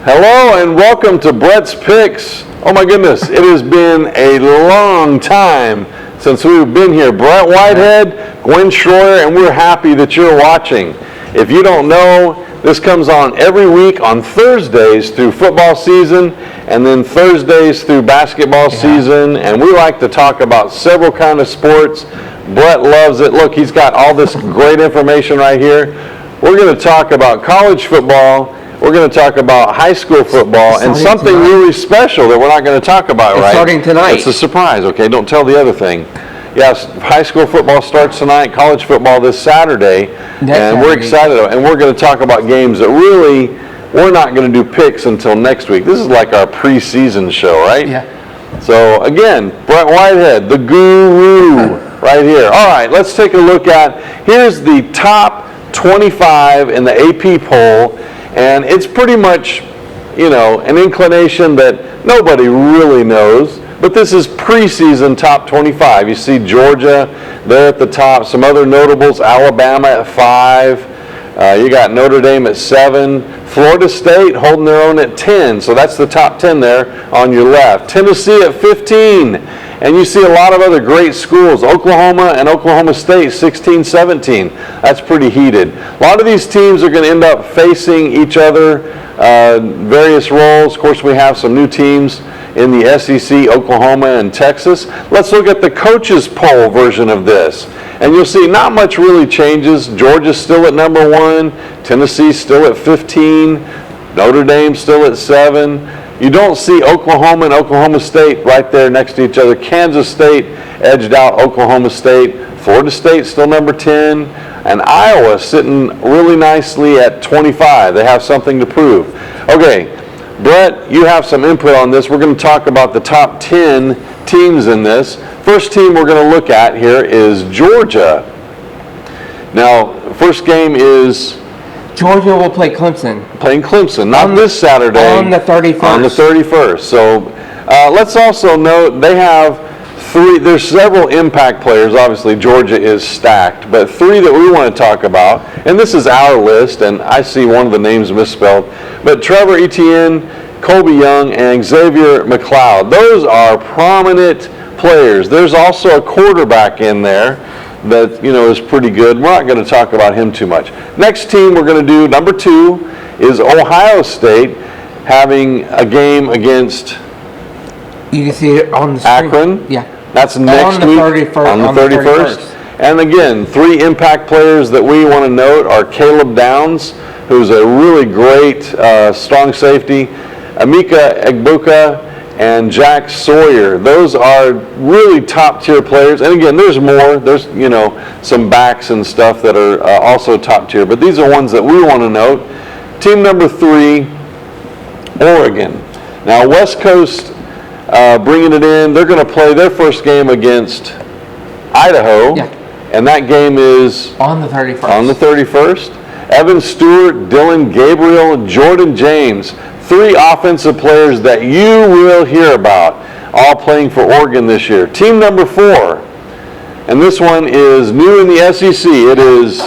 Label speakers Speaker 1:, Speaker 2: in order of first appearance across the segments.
Speaker 1: Hello and welcome to Brett's Picks. Oh my goodness, it has been a long time since we've been here. Brett Whitehead, Gwen Schroyer, and we're happy that you're watching. If you don't know, this comes on every week on Thursdays through football season and then Thursdays through basketball season, and we like to talk about several kinds of sports. Brett loves it. Look, he's got all this great information right here. We're going to talk about college football. We're going to talk about high school football and something really special that we're not going to talk about, right?
Speaker 2: Starting tonight.
Speaker 1: It's a surprise, okay? Don't tell the other thing. Yes, high school football starts tonight, college football this Saturday, and we're excited. And we're going to talk about games that really, we're not going to do picks until next week. This is like our preseason show, right?
Speaker 2: Yeah.
Speaker 1: So again, Brett Whitehead, the guru, right here. All right, let's take a look at, here's the top 25 in the AP poll, and it's pretty much, you know, an inclination that nobody really knows, but this is preseason top 25. You see Georgia there at the top, some other notables, Alabama at 5, you got Notre Dame at 7, Florida State holding their own at 10, so that's the top 10 there on your left. Tennessee at 15, and you see a lot of other great schools, Oklahoma and Oklahoma State, 16, 17. That's pretty heated. A lot of these teams are going to end up facing each other, various roles. Of course, we have some new teams in the SEC, Oklahoma and Texas. Let's look at the coaches poll version of this. And you'll see not much really changes. Georgia's still at number 1, Tennessee's still at 15, Notre Dame still at 7. You don't see Oklahoma and Oklahoma State right there next to each other. Kansas State edged out Oklahoma State. Florida State still number 10. And Iowa sitting really nicely at 25. They have something to prove. Okay, Brett, you have some input on this. We're going to talk about the top 10 teams in this. First team we're going to look at here is Georgia. Now, first game is
Speaker 2: Georgia will play Clemson.
Speaker 1: Playing Clemson, not this Saturday.
Speaker 2: On the 31st.
Speaker 1: On the 31st. So let's also note they have 3, there's several impact players. Obviously, Georgia is stacked, but 3 that we want to talk about, and this is our list, and I see one of the names misspelled, but Trevor Etienne, Colby Young, and Xavier McLeod. Those are prominent players. There's also a quarterback in there that, you know, is pretty good. We're not going to talk about him too much. Next team we're going to do, number 2, is Ohio State having a game against
Speaker 2: You can see it on the screen.
Speaker 1: Akron.
Speaker 2: Yeah.
Speaker 1: That's next week. On the 31st. And again, 3 impact players that we want to note are Caleb Downs, who's a really great strong safety, Emeka Egbuka, and Jack Sawyer. Those are really top tier players. And again, there's more. There's, you know, some backs and stuff that are also top tier. But these are ones that we want to note. Team number 3, Oregon. Now, West Coast bringing it in. They're going to play their first game against Idaho.
Speaker 2: Yeah.
Speaker 1: And that game is
Speaker 2: on the 31st.
Speaker 1: On the 31st. Evan Stewart, Dylan Gabriel, Jordan James. 3 offensive players that you will hear about, all playing for Oregon this year. Team number 4, and this one is new in the SEC. It is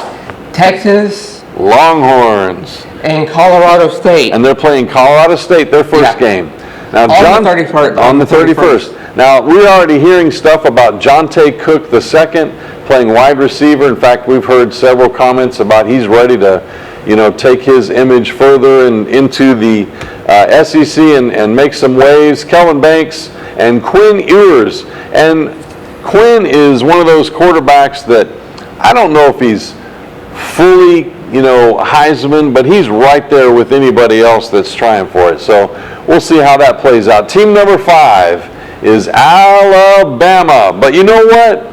Speaker 2: Texas
Speaker 1: Longhorns
Speaker 2: and Colorado State.
Speaker 1: And they're playing Colorado State their first game. Now,
Speaker 2: on the 31st.
Speaker 1: On the 31st. Now, we're already hearing stuff about Jonte Cook II playing wide receiver. In fact, we've heard several comments about he's ready to, you know, take his image further and into the SEC and make some waves. Kelvin Banks and Quinn Ewers. And Quinn is one of those quarterbacks that I don't know if he's fully, you know, Heisman, but he's right there with anybody else that's trying for it. So we'll see how that plays out. Team number 5 is Alabama. But you know what?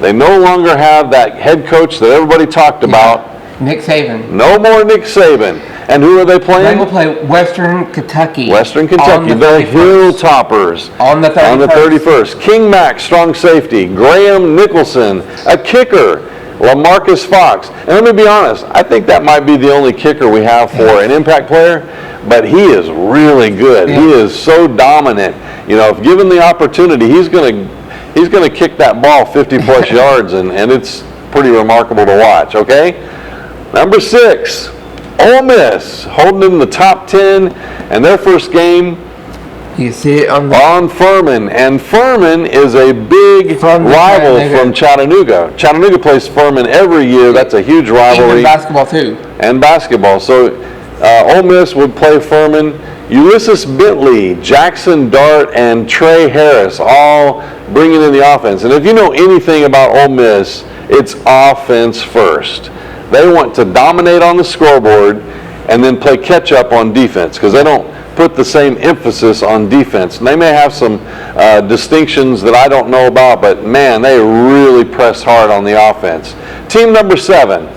Speaker 1: They no longer have that head coach that everybody talked about.
Speaker 2: Nick Saban.
Speaker 1: No more Nick Saban. And who are they playing?
Speaker 2: They will play Western Kentucky.
Speaker 1: Western Kentucky, the Hilltoppers.
Speaker 2: On the 31st.
Speaker 1: On the 31st. King Mack, strong safety. Graham Nicholson, a kicker. LaMarcus Fox. And let me be honest, I think that might be the only kicker we have for an impact player, but he is really good. Yeah. He is so dominant. You know, if given the opportunity, he's going to kick that ball 50-plus yards, and it's pretty remarkable to watch, okay? Number 6, Ole Miss holding in the top 10, and their first game
Speaker 2: You see it on the
Speaker 1: on Furman. And Furman is a big
Speaker 2: From
Speaker 1: rival
Speaker 2: Chattanooga.
Speaker 1: from Chattanooga. Chattanooga plays Furman every year. That's a huge rivalry.
Speaker 2: even basketball too.
Speaker 1: And basketball. So Ole Miss would play Furman. Ulysses Bentley, Jackson Dart, and Trey Harris all bringing in the offense. And if you know anything about Ole Miss, it's offense first. They want to dominate on the scoreboard and then play catch up on defense because they don't put the same emphasis on defense. And they may have some distinctions that I don't know about, but man, they really press hard on the offense. Team number 7,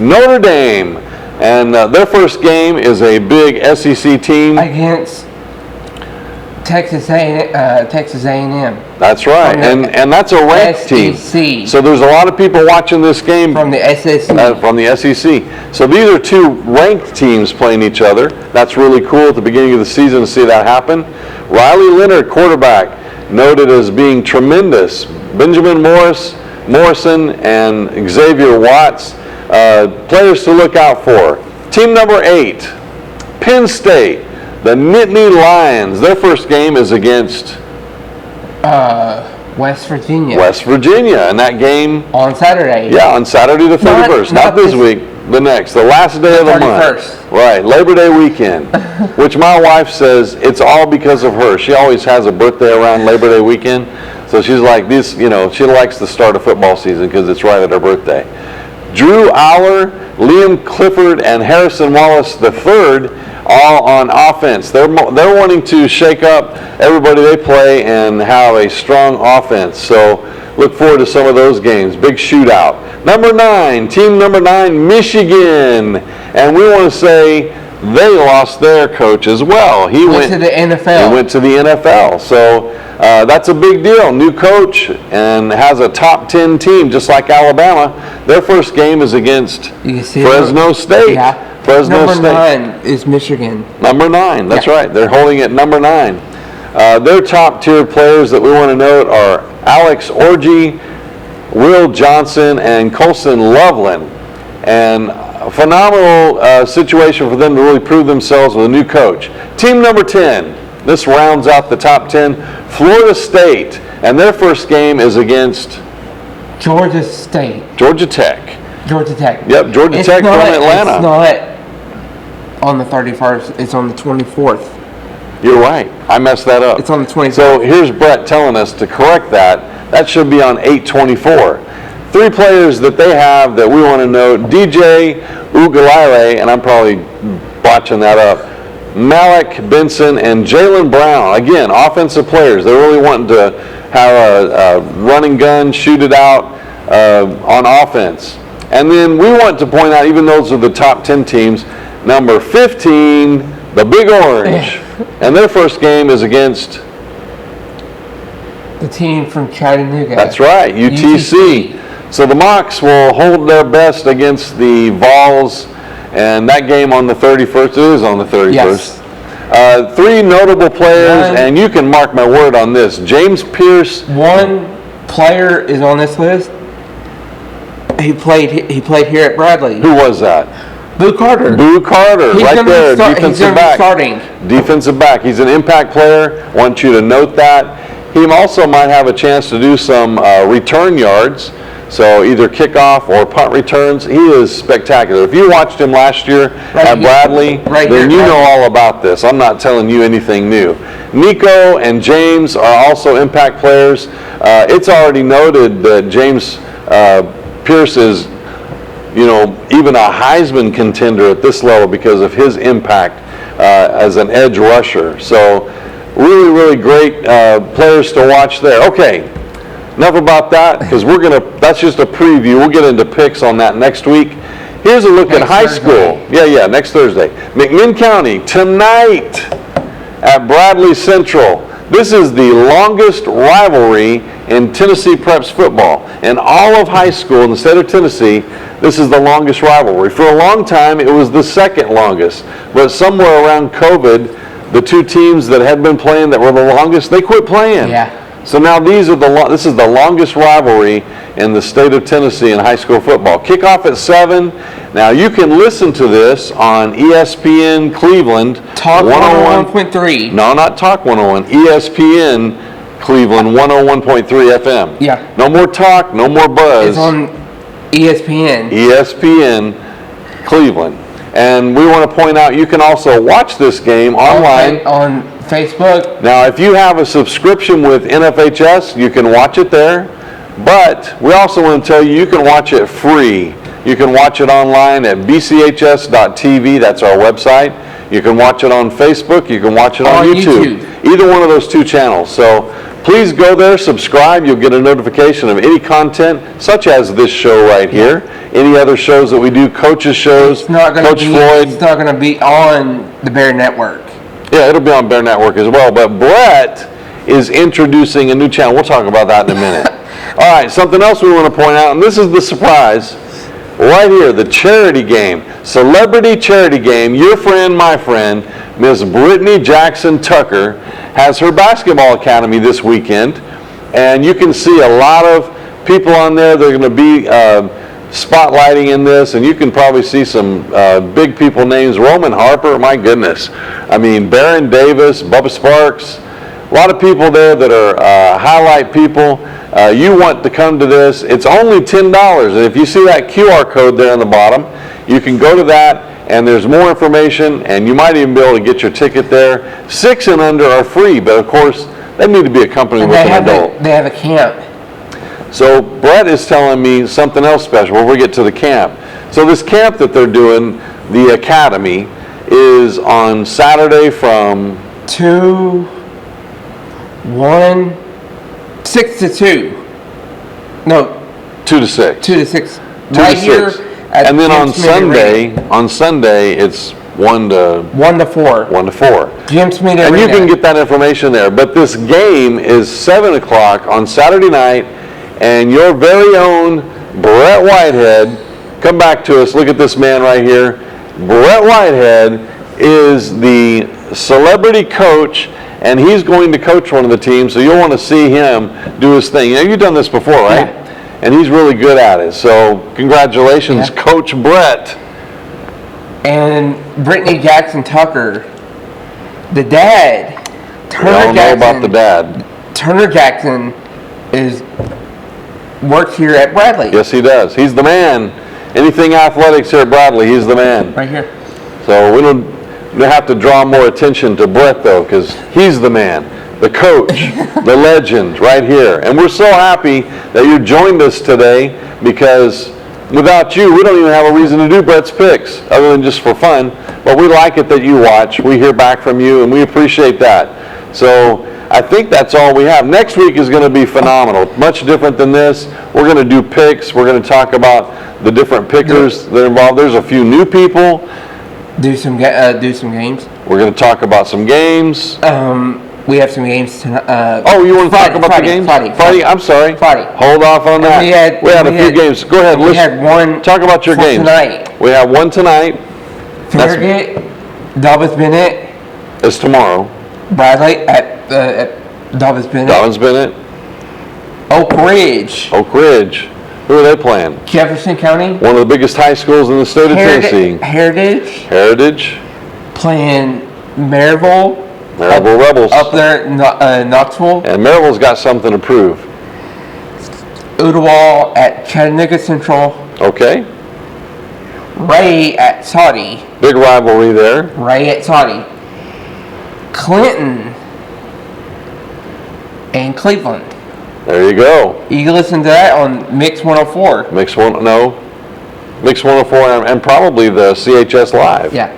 Speaker 1: Notre Dame. And their first game is a big SEC team.
Speaker 2: Against Texas A&M.
Speaker 1: That's right, and that's a ranked team.
Speaker 2: SEC.
Speaker 1: So there's a lot of people watching this game
Speaker 2: From the SEC.
Speaker 1: from the SEC. So these are two ranked teams playing each other. That's really cool at the beginning of the season to see that happen. Riley Leonard, quarterback, noted as being tremendous. Benjamin Morrison, and Xavier Watts, players to look out for. Team number 8, Penn State, the Nittany Lions. Their first game is against
Speaker 2: West Virginia.
Speaker 1: West Virginia, and that game,
Speaker 2: On Saturday.
Speaker 1: yeah, on Saturday the 31st, not this week, the next, the last day of the month.
Speaker 2: 31st.
Speaker 1: Right, Labor Day weekend, which my wife says it's all because of her. She always has a birthday around Labor Day weekend, so she's like this, you know, she likes to start a football season because it's right at her birthday. Drew Aller, Liam Clifford, and Harrison Wallace III, all on offense. They're wanting to shake up everybody they play and have a strong offense. So look forward to some of those games. Big shootout. Number 9, team number 9, Michigan. And we want to say they lost their coach as well. He went
Speaker 2: to the NFL.
Speaker 1: He went to the NFL. So that's a big deal. New coach and has a top 10 team just like Alabama. Their first game is against
Speaker 2: You can see
Speaker 1: Fresno State.
Speaker 2: Yeah.
Speaker 1: Fresno
Speaker 2: Number
Speaker 1: State.
Speaker 2: 9 is Michigan.
Speaker 1: Number 9, that's
Speaker 2: Yeah.
Speaker 1: right. They're holding it number 9. Their top tier players that we want to note are Alex Orji, Will Johnson, and Colson Loveland. And a phenomenal situation for them to really prove themselves with a new coach. Team number 10, this rounds out the top 10, Florida State. And their first game is against
Speaker 2: Georgia State.
Speaker 1: Georgia Tech.
Speaker 2: Georgia Tech.
Speaker 1: Yep, Georgia Tech from Atlanta.
Speaker 2: It's not on the 31st. It's on the 24th.
Speaker 1: You're right. I messed that up.
Speaker 2: It's on the 24th.
Speaker 1: So here's Brett telling us to correct that. That should be on 8/24. 3 players that they have that we want to note: DJ Ugalele, and I'm probably botching that up, Malik Benson, and Jalen Brown. Again, offensive players. They're really wanting to have a running gun, shoot it out on offense. And then we want to point out, even those are the top 10 teams, number 15, the Big Orange. And their first game is against...
Speaker 2: The team from Chattanooga.
Speaker 1: That's right, UTC. So the Mocs will hold their best against the Vols, and that game on the 31st, it is on the 31st.
Speaker 2: Yes.
Speaker 1: 3 notable players, and you can mark my word on this. James Pierce.
Speaker 2: One player is on this list. He played here at Bradley.
Speaker 1: Who was that?
Speaker 2: Boo Carter.
Speaker 1: Boo Carter,
Speaker 2: He's
Speaker 1: right
Speaker 2: gonna
Speaker 1: there,
Speaker 2: he's
Speaker 1: defensive
Speaker 2: gonna be
Speaker 1: back.
Speaker 2: starting.
Speaker 1: Defensive back. He's an impact player. Want you to note that. He also might have a chance to do some return yards, so either kickoff or punt returns. He is spectacular. If you watched him last year at Bradley, then you know all about this. I'm not telling you anything new. Nico and James are also impact players. It's already noted that James Pierce is, you know, even a Heisman contender at this level because of his impact as an edge rusher. So really, really great players to watch there. Okay, enough about that because that's just a preview. We'll get into picks on that next week. Here's a look at high school. Yeah, next Thursday. McMinn County tonight at Bradley Central. This is the longest rivalry in Tennessee Preps football. In all of high school in the state of Tennessee, this is the longest rivalry. For a long time, it was the second longest. But somewhere around COVID, the 2 teams that had been playing that were the longest, they quit playing.
Speaker 2: Yeah.
Speaker 1: So now this is the longest rivalry in the state of Tennessee in high school football. Kickoff at 7. Now you can listen to this on ESPN Cleveland.
Speaker 2: Talk 101.3.
Speaker 1: No, not Talk 101. ESPN Cleveland 101.3 FM.
Speaker 2: Yeah.
Speaker 1: No more talk, no more buzz.
Speaker 2: It's on ESPN.
Speaker 1: ESPN Cleveland. And we want to point out you can also watch this game online.
Speaker 2: On Facebook.
Speaker 1: Now, if you have a subscription with NFHS, you can watch it there. But we also want to tell you can watch it free. You can watch it online at bchs.tv. That's our website. You can watch it on Facebook. You can watch it on YouTube. Either one of those two channels. So please go there, subscribe. You'll get a notification of any content, such as this show right here. Any other shows that we do, coaches shows, Coach Floyd.
Speaker 2: It's not going to be on the Bear Network.
Speaker 1: Yeah, it'll be on Bear Network as well. But Brett is introducing a new channel. We'll talk about that in a minute. All right, something else we want to point out, and this is the surprise. Right here, the charity game, celebrity charity game. Your friend, my friend, Miss Brittany Jackson Tucker has her basketball academy this weekend, and you can see a lot of people on there. They're going to be spotlighting in this, and you can probably see some big people names. Roman Harper, my goodness. I mean, Baron Davis, Bubba Sparks, a lot of people there that are highlight people. You want to come to this. It's only $10. And if you see that QR code there on the bottom, you can go to that, and there's more information, and you might even be able to get your ticket there. 6 and under are free, but of course, they need to be accompanied with an adult.
Speaker 2: They have a camp.
Speaker 1: So Brett is telling me something else special before we get to the camp. So this camp that they're doing, the academy, is on Saturday from
Speaker 2: 6 to 2. No. 2
Speaker 1: to 6.
Speaker 2: 2 to 6.
Speaker 1: 2
Speaker 2: right
Speaker 1: to 6.
Speaker 2: Here.
Speaker 1: And then on Sunday, it's 1 to 4.
Speaker 2: 1 to 4. Jim Smith
Speaker 1: And you can get that information there. But this game is 7 o'clock on Saturday night, and your very own Brett Whitehead, come back to us. Look at this man right here. Brett Whitehead is the celebrity coach, and he's going to coach one of the teams, so you'll want to see him do his thing. You know, you've done this before, right?
Speaker 2: Yeah.
Speaker 1: And he's really good at it. So congratulations, Coach Brett.
Speaker 2: And Brittany Jackson Tucker, the dad, Turner
Speaker 1: I don't
Speaker 2: Jackson.
Speaker 1: know about the dad.
Speaker 2: Turner Jackson works here at Bradley.
Speaker 1: Yes, he does. He's the man. Anything athletics here at Bradley, he's the man.
Speaker 2: Right here.
Speaker 1: So we don't have to draw more attention to Brett, though, because he's the man, the coach, the legend right here. And we're so happy that you joined us today, because without you, we don't even have a reason to do Brett's Picks, other than just for fun. But we like it that you watch. We hear back from you, and we appreciate that. So I think that's all we have. Next week is going to be phenomenal. Much different than this. We're going to do picks. We're going to talk about the different pickers that are involved. There's a few new people.
Speaker 2: Do some games.
Speaker 1: We're going to talk about some games.
Speaker 2: We have some games tonight.
Speaker 1: You want to talk about the games? Friday. I'm sorry.
Speaker 2: Friday.
Speaker 1: Hold off on that. We had a few games. Go ahead.
Speaker 2: We had one.
Speaker 1: Talk about your games
Speaker 2: tonight.
Speaker 1: We have one tonight.
Speaker 2: Farragut, Dobbs Bennett.
Speaker 1: It's tomorrow.
Speaker 2: Bradley at Dobbs Bennett.
Speaker 1: Dobbs Bennett.
Speaker 2: Oak Ridge.
Speaker 1: Oak Ridge. Who are they playing?
Speaker 2: Jefferson County.
Speaker 1: One of the biggest high schools in the state of Tennessee.
Speaker 2: Heritage. Playing Maryville.
Speaker 1: Rebels.
Speaker 2: Up there in Knoxville.
Speaker 1: And Maryville's got something to prove.
Speaker 2: Ooltewah at Chattanooga Central.
Speaker 1: Okay.
Speaker 2: Ray at Saudi.
Speaker 1: Big rivalry there.
Speaker 2: Ray at Saudi. Clinton and Cleveland.
Speaker 1: There you go.
Speaker 2: You can listen to that on Mix 104.
Speaker 1: Mix 104 and probably the CHS Live.
Speaker 2: Yeah.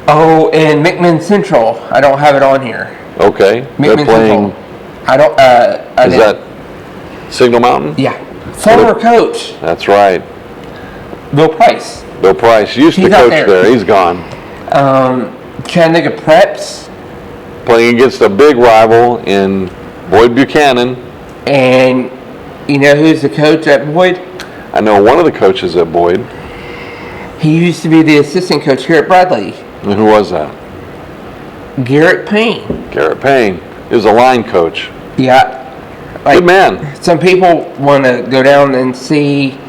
Speaker 2: Oh, and McMinn Central. I don't have it on here.
Speaker 1: Okay.
Speaker 2: McMinn
Speaker 1: They're playing.
Speaker 2: Central. I don't.
Speaker 1: Is that Signal Mountain?
Speaker 2: Yeah. Former coach.
Speaker 1: That's right.
Speaker 2: Bill Price.
Speaker 1: Bill Price used to coach there. He's gone.
Speaker 2: Chattanooga Preps.
Speaker 1: Playing against a big rival in Boyd Buchanan.
Speaker 2: And you know who's the coach at Boyd?
Speaker 1: I know one of the coaches at Boyd.
Speaker 2: He used to be the assistant coach here at Bradley.
Speaker 1: And who was that?
Speaker 2: Garrett Payne.
Speaker 1: Garrett Payne. He was a line coach.
Speaker 2: Yeah.
Speaker 1: Good man.
Speaker 2: Some people want to go down and see.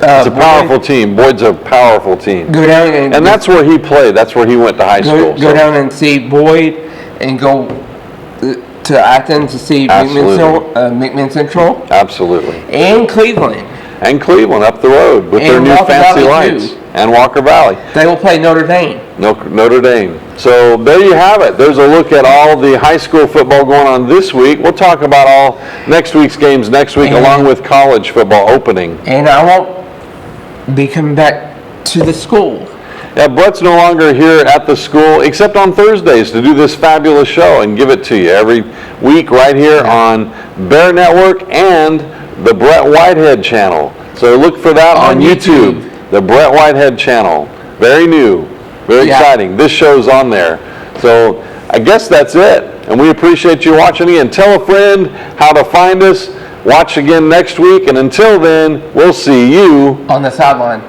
Speaker 1: It's a powerful team. Boyd's a powerful team.
Speaker 2: Go down
Speaker 1: And that's where he played. That's where he went to high school.
Speaker 2: Go down and see Boyd, and go to Athens to see McMinn Central.
Speaker 1: Absolutely.
Speaker 2: And Cleveland.
Speaker 1: And Cleveland up the road with their
Speaker 2: And
Speaker 1: new
Speaker 2: Walker
Speaker 1: fancy
Speaker 2: Valley,
Speaker 1: lights.
Speaker 2: too.
Speaker 1: And Walker Valley.
Speaker 2: They will play Notre Dame.
Speaker 1: Notre Dame. So there you have it. There's a look at all the high school football going on this week. We'll talk about all next week's games next week, along with college football opening.
Speaker 2: And I won't be coming back to the school.
Speaker 1: Yeah, Brett's no longer here at the school, except on Thursdays to do this fabulous show and give it to you every week right here on Bear Network and the Brett Whitehead channel. So look for that on YouTube, the Brett Whitehead channel. Very new, very exciting. This show's on there. So I guess that's it. And we appreciate you watching again. Tell a friend how to find us. Watch again next week. And until then, we'll see you
Speaker 2: On the sideline.